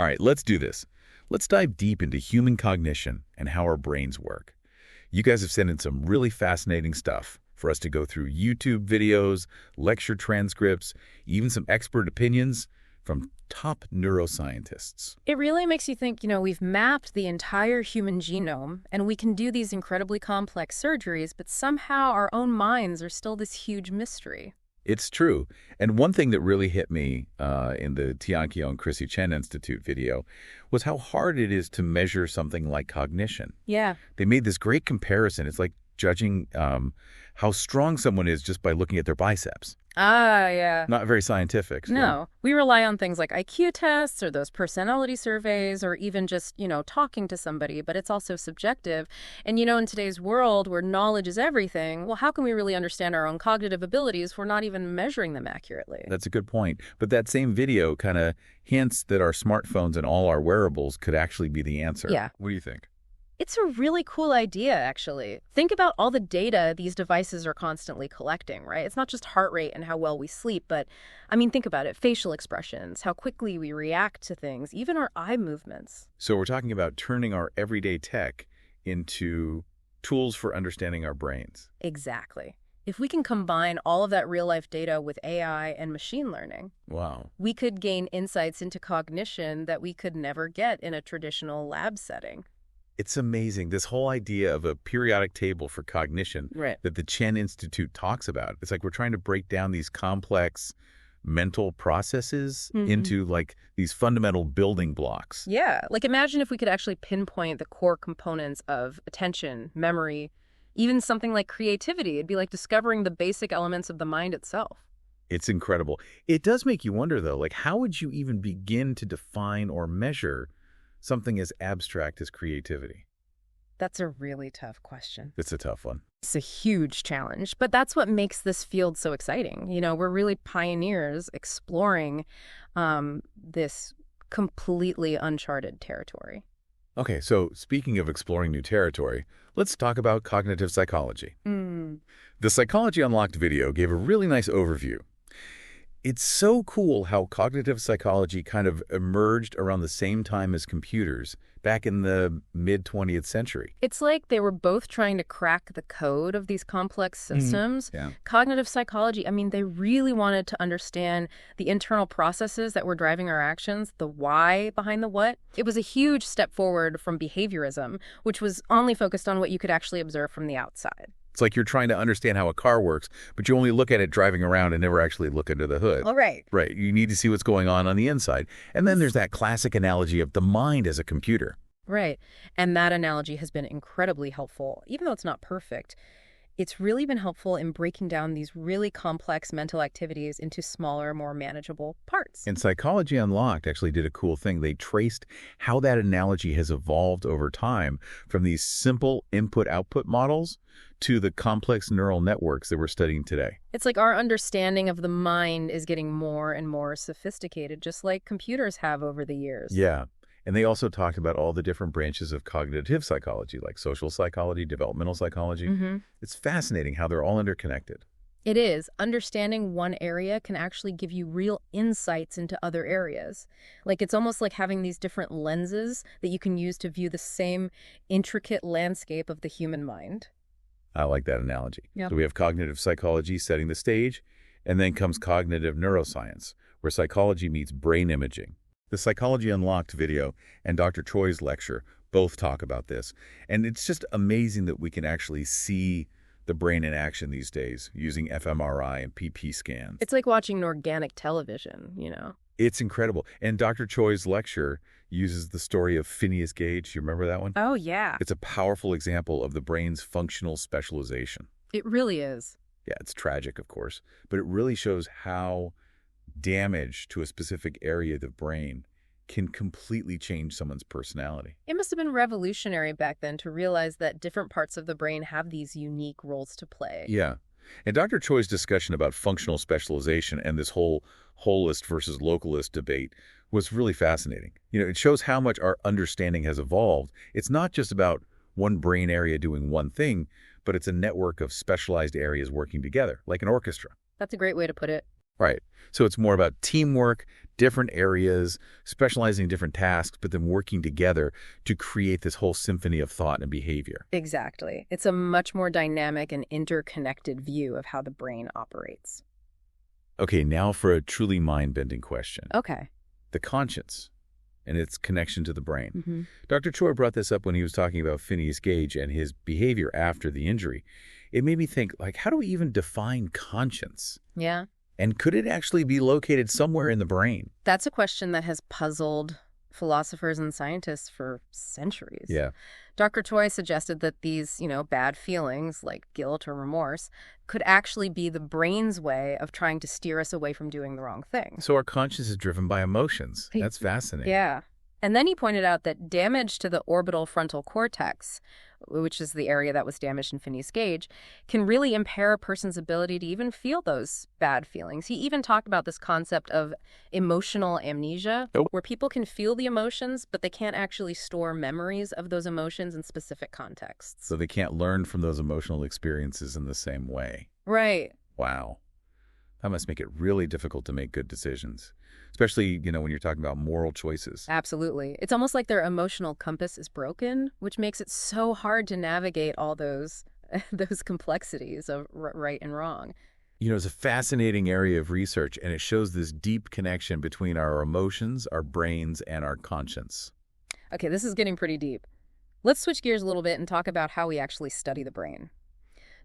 All right, let's do this. Let's dive deep into human cognition and how our brains work. You guys have sent in some really fascinating stuff for us to go through: YouTube videos, lecture transcripts, even some expert opinions from top neuroscientists. It really makes you think, we've mapped the entire human genome, and we can do these incredibly complex surgeries, but somehow our own minds are still this huge mystery. It's true. And one thing that really hit me in the Tianqiao and Chrissy Chen Institute video was how hard it is to measure something like cognition. Yeah. They made this great comparison. It's like judging how strong someone is just by looking at their biceps. Ah, yeah. Not very scientific. So. No, we rely on things like IQ tests or those personality surveys or even just, talking to somebody, but it's also subjective. And, in today's world where knowledge is everything, well, how can we really understand our own cognitive abilities if we're not even measuring them accurately? That's a good point. But that same video kind of hints that our smartphones and all our wearables could actually be the answer. Yeah. What do you think? It's a really cool idea, actually. Think about all the data these devices are constantly collecting, right? It's not just heart rate and how well we sleep, but, think about it. Facial expressions, how quickly we react to things, even our eye movements. So we're talking about turning our everyday tech into tools for understanding our brains. Exactly. If we can combine all of that real-life data with AI and machine learning, Wow. we could gain insights into cognition that we could never get in a traditional lab setting. It's amazing, this whole idea of a periodic table for cognition that the Chen Institute talks about. It's like we're trying to break down these complex mental processes into these fundamental building blocks. Yeah, imagine if we could actually pinpoint the core components of attention, memory, even something like creativity. It'd be like discovering the basic elements of the mind itself. It's incredible. It does make you wonder, though, how would you even begin to define or measure something as abstract as creativity? That's a really tough question. It's a tough one. It's a huge challenge, but that's what makes this field so exciting. We're really pioneers exploring this completely uncharted territory. Okay, so speaking of exploring new territory, let's talk about cognitive psychology. The Psychology Unlocked video gave a really nice overview. It's so cool how cognitive psychology kind of emerged around the same time as computers, back in the mid-20th century. It's like they were both trying to crack the code of these complex systems. Yeah. Cognitive psychology, they really wanted to understand the internal processes that were driving our actions, the why behind the what. It was a huge step forward from behaviorism, which was only focused on what you could actually observe from the outside. It's like you're trying to understand how a car works, but you only look at it driving around and never actually look under the hood. All right. Right. You need to see what's going on the inside. And then there's that classic analogy of the mind as a computer. Right. And that analogy has been incredibly helpful. Even though it's not perfect, it's really been helpful in breaking down these really complex mental activities into smaller, more manageable parts. And Psychology Unlocked actually did a cool thing. They traced how that analogy has evolved over time from these simple input-output models to the complex neural networks that we're studying today. It's like our understanding of the mind is getting more and more sophisticated, just like computers have over the years. Yeah. And they also talked about all the different branches of cognitive psychology, like social psychology, developmental psychology. It's fascinating how they're all interconnected. It is. Understanding one area can actually give you real insights into other areas. It's almost like having these different lenses that you can use to view the same intricate landscape of the human mind. I like that analogy. Yep. So we have cognitive psychology setting the stage, and then comes cognitive neuroscience, where psychology meets brain imaging. The Psychology Unlocked video and Dr. Choi's lecture both talk about this. And it's just amazing that we can actually see the brain in action these days using fMRI and PP scans. It's like watching organic television, It's incredible. And Dr. Choi's lecture uses the story of Phineas Gage. You remember that one? Oh, yeah. It's a powerful example of the brain's functional specialization. It really is. Yeah, it's tragic, of course, but it really shows how damage to a specific area of the brain can completely change someone's personality. It must have been revolutionary back then to realize that different parts of the brain have these unique roles to play. Yeah. And Dr. Choi's discussion about functional specialization and this whole holist versus localist debate was really fascinating. It shows how much our understanding has evolved. It's not just about one brain area doing one thing, but it's a network of specialized areas working together, like an orchestra. That's a great way to put it. Right. So it's more about teamwork, different areas, specializing in different tasks, but then working together to create this whole symphony of thought and behavior. Exactly. It's a much more dynamic and interconnected view of how the brain operates. Okay, now for a truly mind-bending question. Okay. The conscience and its connection to the brain. Mm-hmm. Dr. Choi brought this up when he was talking about Phineas Gage and his behavior after the injury. It made me think, like, how do we even define conscience? Yeah. And could it actually be located somewhere in the brain? That's a question that has puzzled philosophers and scientists for centuries. Yeah. Dr. Choi suggested that these, bad feelings like guilt or remorse could actually be the brain's way of trying to steer us away from doing the wrong thing. So our conscience is driven by emotions. That's fascinating. Yeah. And then he pointed out that damage to the orbital frontal cortex, which is the area that was damaged in Phineas Gage, can really impair a person's ability to even feel those bad feelings. He even talked about this concept of emotional amnesia, where people can feel the emotions, but they can't actually store memories of those emotions in specific contexts. So they can't learn from those emotional experiences in the same way. Right. Wow. That must make it really difficult to make good decisions, especially, when you're talking about moral choices. Absolutely. It's almost like their emotional compass is broken, which makes it so hard to navigate all those complexities of right and wrong. It's a fascinating area of research, and it shows this deep connection between our emotions, our brains, and our conscience. Okay, this is getting pretty deep. Let's switch gears a little bit and talk about how we actually study the brain.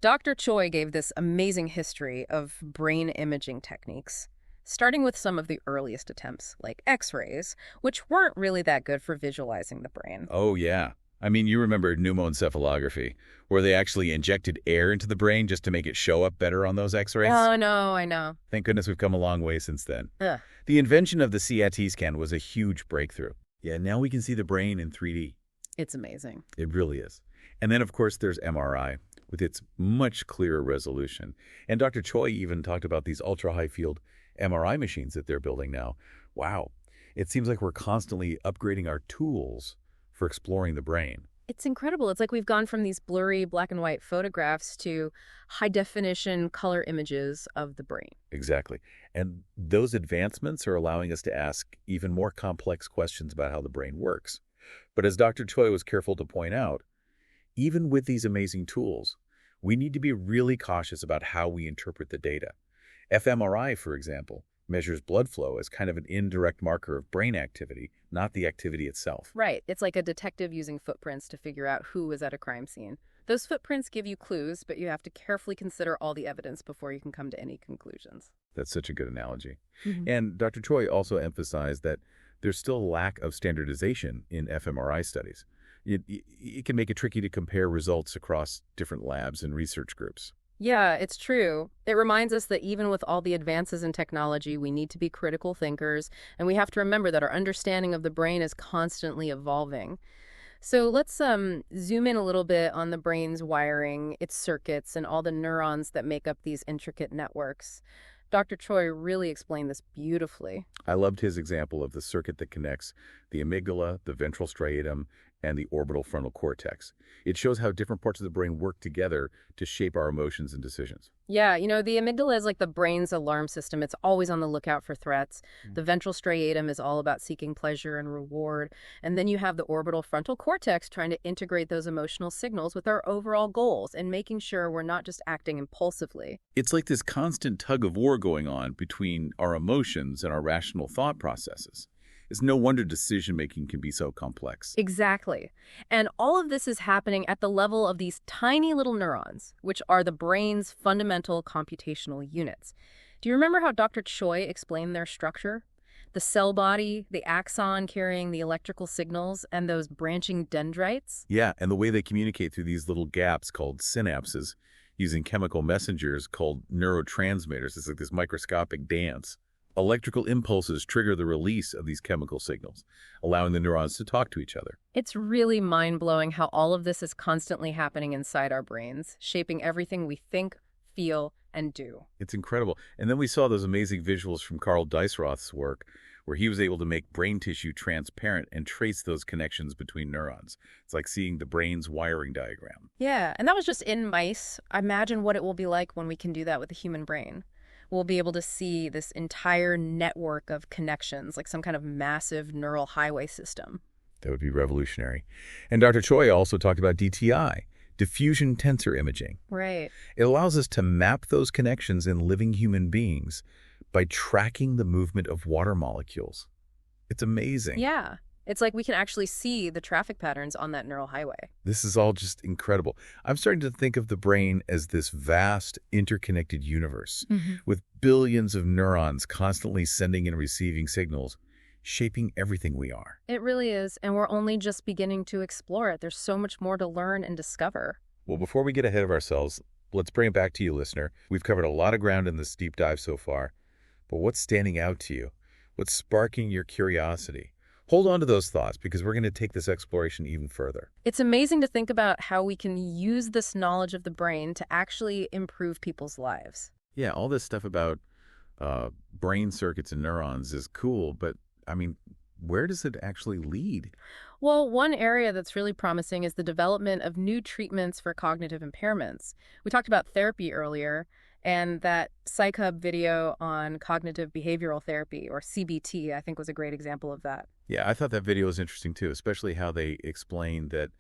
Dr. Choi gave this amazing history of brain imaging techniques, starting with some of the earliest attempts, like X-rays, which weren't really that good for visualizing the brain. Oh, yeah. I mean, you remember pneumoencephalography, where they actually injected air into the brain just to make it show up better on those X-rays? Oh, no, I know. Thank goodness we've come a long way since then. Ugh. The invention of the CT scan was a huge breakthrough. Yeah, now we can see the brain in 3D. It's amazing. It really is. And then, of course, there's MRI, with its much clearer resolution. And Dr. Choi even talked about these ultra-high field MRI machines that they're building now. Wow. It seems like we're constantly upgrading our tools for exploring the brain. It's incredible. It's like we've gone from these blurry black and white photographs to high-definition color images of the brain. Exactly. And those advancements are allowing us to ask even more complex questions about how the brain works. But as Dr. Choi was careful to point out, even with these amazing tools, we need to be really cautious about how we interpret the data. fMRI, for example, measures blood flow as kind of an indirect marker of brain activity, not the activity itself. Right. It's like a detective using footprints to figure out who was at a crime scene. Those footprints give you clues, but you have to carefully consider all the evidence before you can come to any conclusions. That's such a good analogy. Mm-hmm. And Dr. Choi also emphasized that there's still a lack of standardization in fMRI studies. It can make it tricky to compare results across different labs and research groups. Yeah, it's true. It reminds us that even with all the advances in technology, we need to be critical thinkers, and we have to remember that our understanding of the brain is constantly evolving. So let's zoom in a little bit on the brain's wiring, its circuits, and all the neurons that make up these intricate networks. Dr. Choi really explained this beautifully. I loved his example of the circuit that connects the amygdala, the ventral striatum, and the orbital frontal cortex. It shows how different parts of the brain work together to shape our emotions and decisions. Yeah, the amygdala is like the brain's alarm system. It's always on the lookout for threats. The ventral striatum is all about seeking pleasure and reward. And then you have the orbital frontal cortex trying to integrate those emotional signals with our overall goals and making sure we're not just acting impulsively. It's like this constant tug of war going on between our emotions and our rational thought processes. It's no wonder decision-making can be so complex. Exactly. And all of this is happening at the level of these tiny little neurons, which are the brain's fundamental computational units. Do you remember how Dr. Choi explained their structure? The cell body, the axon carrying the electrical signals, and those branching dendrites? Yeah, and the way they communicate through these little gaps called synapses, using chemical messengers called neurotransmitters. It's like this microscopic dance. Electrical impulses trigger the release of these chemical signals, allowing the neurons to talk to each other. It's really mind-blowing how all of this is constantly happening inside our brains, shaping everything we think, feel, and do. It's incredible. And then we saw those amazing visuals from Carl Deisroth's work, where he was able to make brain tissue transparent and trace those connections between neurons. It's like seeing the brain's wiring diagram. Yeah, and that was just in mice. Imagine what it will be like when we can do that with the human brain. we'll be able to see this entire network of connections, like some kind of massive neural highway system. That would be revolutionary. And Dr. Choi also talked about DTI, diffusion tensor imaging. Right. It allows us to map those connections in living human beings by tracking the movement of water molecules. It's amazing. Yeah. It's like we can actually see the traffic patterns on that neural highway. This is all just incredible. I'm starting to think of the brain as this vast, interconnected universe with billions of neurons constantly sending and receiving signals, shaping everything we are. It really is, and we're only just beginning to explore it. There's so much more to learn and discover. Well, before we get ahead of ourselves, let's bring it back to you, listener. We've covered a lot of ground in this deep dive so far, but what's standing out to you? What's sparking your curiosity? Hold on to those thoughts because we're going to take this exploration even further. It's amazing to think about how we can use this knowledge of the brain to actually improve people's lives. Yeah, all this stuff about brain circuits and neurons is cool, but I mean, where does it actually lead? Well, one area that's really promising is the development of new treatments for cognitive impairments. We talked about therapy earlier, and that PsychHub video on cognitive behavioral therapy, or CBT, I think was a great example of that. Yeah, I thought that video was interesting too, especially how they explained that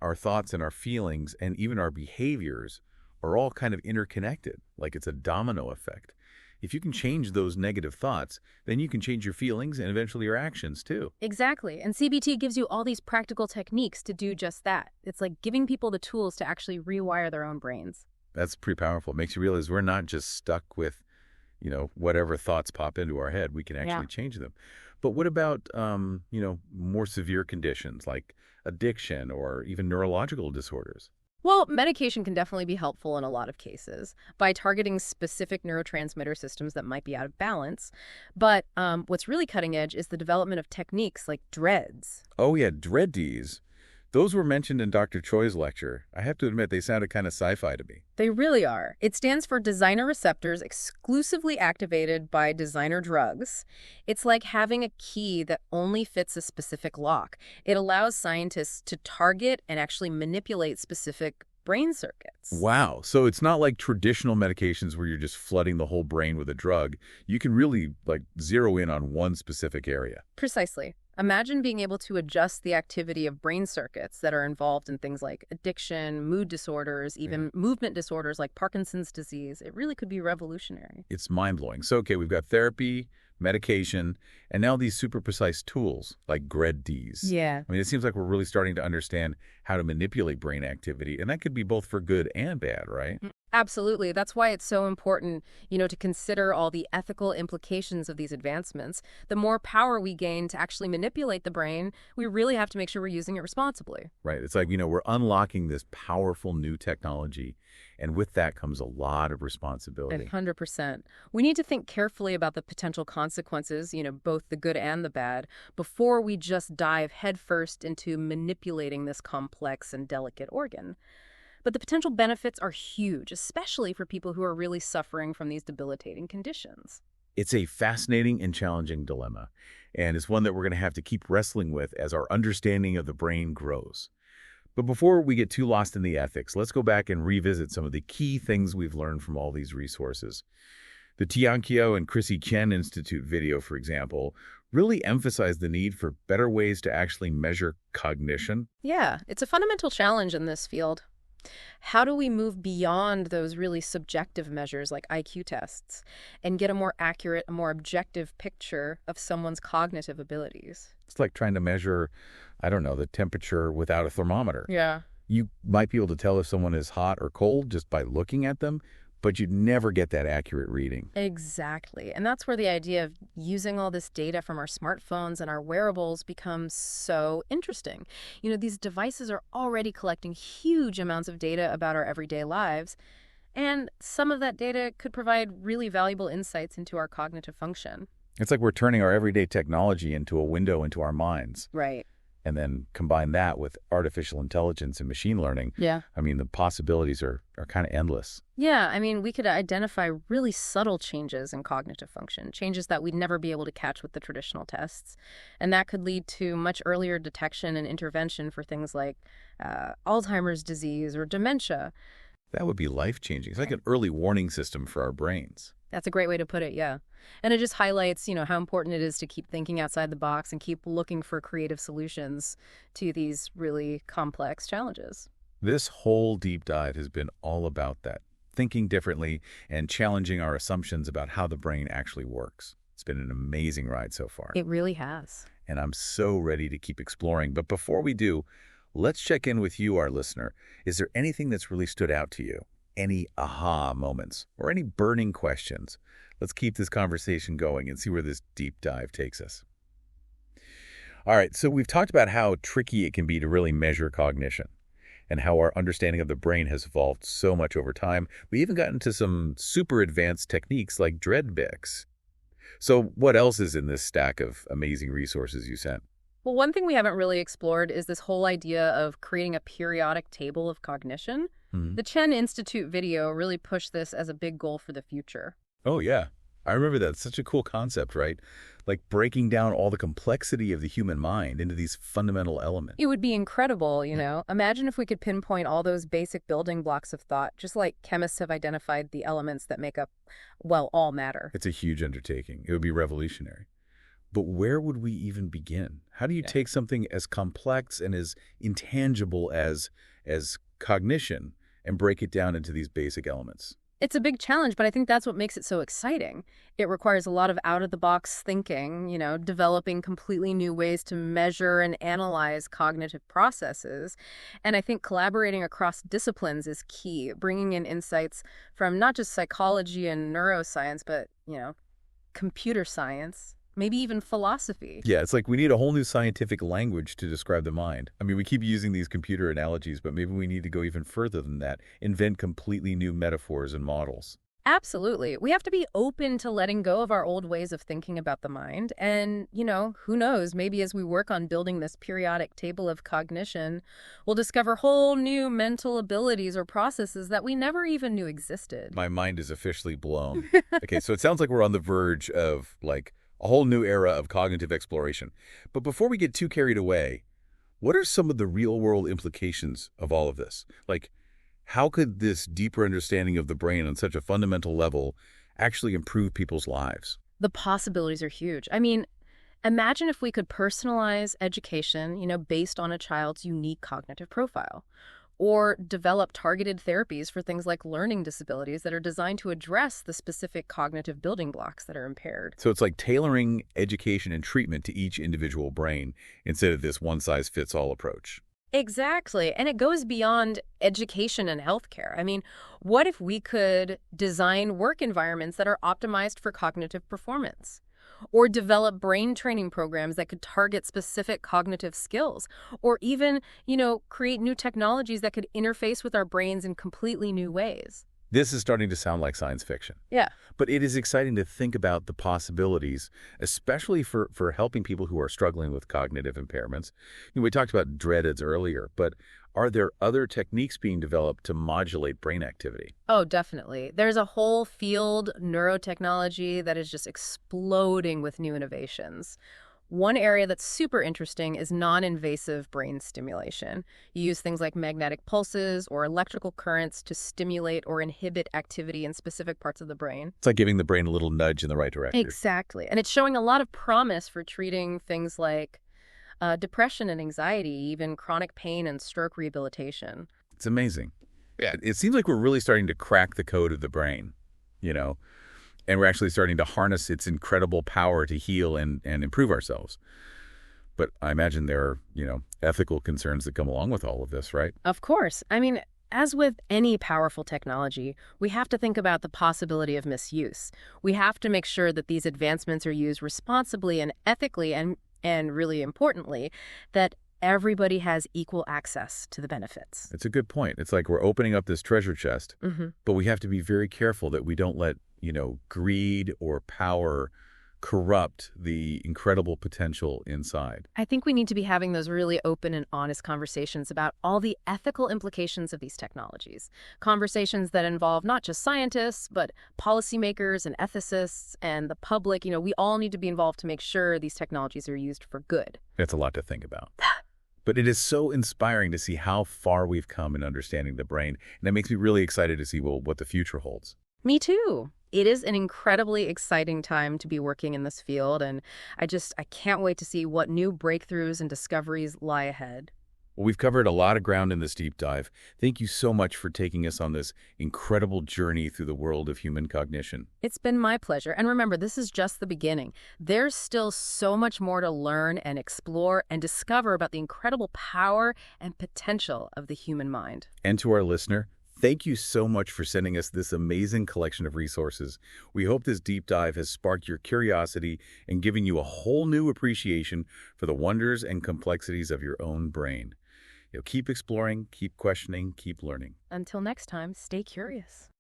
our thoughts and our feelings and even our behaviors are all kind of interconnected, like it's a domino effect. If you can change those negative thoughts, then you can change your feelings and eventually your actions too. Exactly. And CBT gives you all these practical techniques to do just that. It's like giving people the tools to actually rewire their own brains. That's pretty powerful. It makes you realize we're not just stuck with, whatever thoughts pop into our head. We can actually change them. But what about, more severe conditions like addiction or even neurological disorders? Well, medication can definitely be helpful in a lot of cases by targeting specific neurotransmitter systems that might be out of balance. But what's really cutting edge is the development of techniques like DREADS. Oh, yeah, DREADs. Those were mentioned in Dr. Choi's lecture. I have to admit, they sounded kind of sci-fi to me. They really are. It stands for designer receptors exclusively activated by designer drugs. It's like having a key that only fits a specific lock. It allows scientists to target and actually manipulate specific brain circuits. Wow. So it's not like traditional medications where you're just flooding the whole brain with a drug. You can really, zero in on one specific area. Precisely. Imagine being able to adjust the activity of brain circuits that are involved in things like addiction, mood disorders, even movement disorders like Parkinson's disease. It really could be revolutionary. It's mind-blowing. So, okay, we've got therapy, medication, and now these super precise tools like GRED-Ds. Yeah. I mean, it seems like we're really starting to understand how to manipulate brain activity, and that could be both for good and bad, right? Absolutely. That's why it's so important, to consider all the ethical implications of these advancements. The more power we gain to actually manipulate the brain, we really have to make sure we're using it responsibly. Right. It's like, we're unlocking this powerful new technology, and with that comes a lot of responsibility. 100%. We need to think carefully about the potential consequences, both the good and the bad, before we just dive headfirst into manipulating this complex and delicate organ. But the potential benefits are huge, especially for people who are really suffering from these debilitating conditions. It's a fascinating and challenging dilemma, and it's one that we're going to have to keep wrestling with as our understanding of the brain grows. But before we get too lost in the ethics, let's go back and revisit some of the key things we've learned from all these resources. The Tianqiu and Chrissy Chen Institute video, for example, really emphasized the need for better ways to actually measure cognition. Yeah, it's a fundamental challenge in this field. How do we move beyond those really subjective measures like IQ tests and get a more accurate, a more objective picture of someone's cognitive abilities? It's like trying to measure, the temperature without a thermometer. Yeah. You might be able to tell if someone is hot or cold just by looking at them, but you'd never get that accurate reading. Exactly. And that's where the idea of using all this data from our smartphones and our wearables becomes so interesting. These devices are already collecting huge amounts of data about our everyday lives, and some of that data could provide really valuable insights into our cognitive function. It's like we're turning our everyday technology into a window into our minds. Right. And then combine that with artificial intelligence and machine learning. Yeah. I mean, the possibilities are kind of endless. Yeah, we could identify really subtle changes in cognitive function, changes that we'd never be able to catch with the traditional tests. And that could lead to much earlier detection and intervention for things like Alzheimer's disease or dementia. That would be life-changing. It's like an early warning system for our brains. That's a great way to put it, yeah. And it just highlights, how important it is to keep thinking outside the box and keep looking for creative solutions to these really complex challenges. This whole deep dive has been all about that, thinking differently and challenging our assumptions about how the brain actually works. It's been an amazing ride so far. It really has. And I'm so ready to keep exploring. But before we do, let's check in with you, our listener. Is there anything that's really stood out to you? Any aha moments or any burning questions? Let's keep this conversation going and see where this deep dive takes us. All right, so we've talked about how tricky it can be to really measure cognition and how our understanding of the brain has evolved so much over time. We even got into some super advanced techniques like Dreadbix. So what else is in this stack of amazing resources you sent? Well, one thing we haven't really explored is this whole idea of creating a periodic table of cognition. Hmm. The Chen Institute video really pushed this as a big goal for the future. Oh, yeah. I remember that. It's such a cool concept, right? Like breaking down all the complexity of the human mind into these fundamental elements. It would be incredible, Imagine if we could pinpoint all those basic building blocks of thought, just like chemists have identified the elements that make up, well, all matter. It's a huge undertaking. It would be revolutionary. But where would we even begin? How do you take something as complex and as intangible as cognition and break it down into these basic elements? It's a big challenge, but I think that's what makes it so exciting. It requires a lot of out-of-the-box thinking, developing completely new ways to measure and analyze cognitive processes. And I think collaborating across disciplines is key, bringing in insights from not just psychology and neuroscience, but, computer science. Maybe even philosophy. Yeah, it's like we need a whole new scientific language to describe the mind. I mean, we keep using these computer analogies, but maybe we need to go even further than that, invent completely new metaphors and models. Absolutely. We have to be open to letting go of our old ways of thinking about the mind. And, who knows, maybe as we work on building this periodic table of cognition, we'll discover whole new mental abilities or processes that we never even knew existed. My mind is officially blown. Okay, so it sounds like we're on the verge of, a whole new era of cognitive exploration. But before we get too carried away, what are some of the real-world implications of all of this? How could this deeper understanding of the brain on such a fundamental level actually improve people's lives? The possibilities are huge. I mean, imagine if we could personalize education, based on a child's unique cognitive profile, or develop targeted therapies for things like learning disabilities that are designed to address the specific cognitive building blocks that are impaired. So it's like tailoring education and treatment to each individual brain instead of this one-size-fits-all approach. Exactly. And it goes beyond education and healthcare. I mean, what if we could design work environments that are optimized for cognitive performance? Or develop brain training programs that could target specific cognitive skills, or even, create new technologies that could interface with our brains in completely new ways. This is starting to sound like science fiction. Yeah. But it is exciting to think about the possibilities, especially for helping people who are struggling with cognitive impairments. We talked about dreadeds earlier, but are there other techniques being developed to modulate brain activity? Oh, definitely. There's a whole field, neurotechnology, that is just exploding with new innovations. One area that's super interesting is non-invasive brain stimulation. You use things like magnetic pulses or electrical currents to stimulate or inhibit activity in specific parts of the brain. It's like giving the brain a little nudge in the right direction. Exactly. And it's showing a lot of promise for treating things like depression and anxiety, even chronic pain and stroke rehabilitation. It's amazing. Yeah, it seems like we're really starting to crack the code of the brain, and we're actually starting to harness its incredible power to heal and improve ourselves. But I imagine there are, ethical concerns that come along with all of this, right? Of course. I mean, as with any powerful technology, we have to think about the possibility of misuse. We have to make sure that these advancements are used responsibly and ethically, and really importantly, that everybody has equal access to the benefits. It's a good point. It's like we're opening up this treasure chest, but we have to be very careful that we don't let, greed or power corrupt the incredible potential inside. I think we need to be having those really open and honest conversations about all the ethical implications of these technologies. Conversations that involve not just scientists, but policymakers and ethicists and the public. We all need to be involved to make sure these technologies are used for good. It's a lot to think about. But it is so inspiring to see how far we've come in understanding the brain, and it makes me really excited to see what the future holds. Me too. It is an incredibly exciting time to be working in this field, and I can't wait to see what new breakthroughs and discoveries lie ahead. Well, we've covered a lot of ground in this deep dive. Thank you so much for taking us on this incredible journey through the world of human cognition. It's been my pleasure. And remember, this is just the beginning. There's still so much more to learn and explore and discover about the incredible power and potential of the human mind. And to our listener, thank you so much for sending us this amazing collection of resources. We hope this deep dive has sparked your curiosity and given you a whole new appreciation for the wonders and complexities of your own brain. Keep exploring, keep questioning, keep learning. Until next time, stay curious.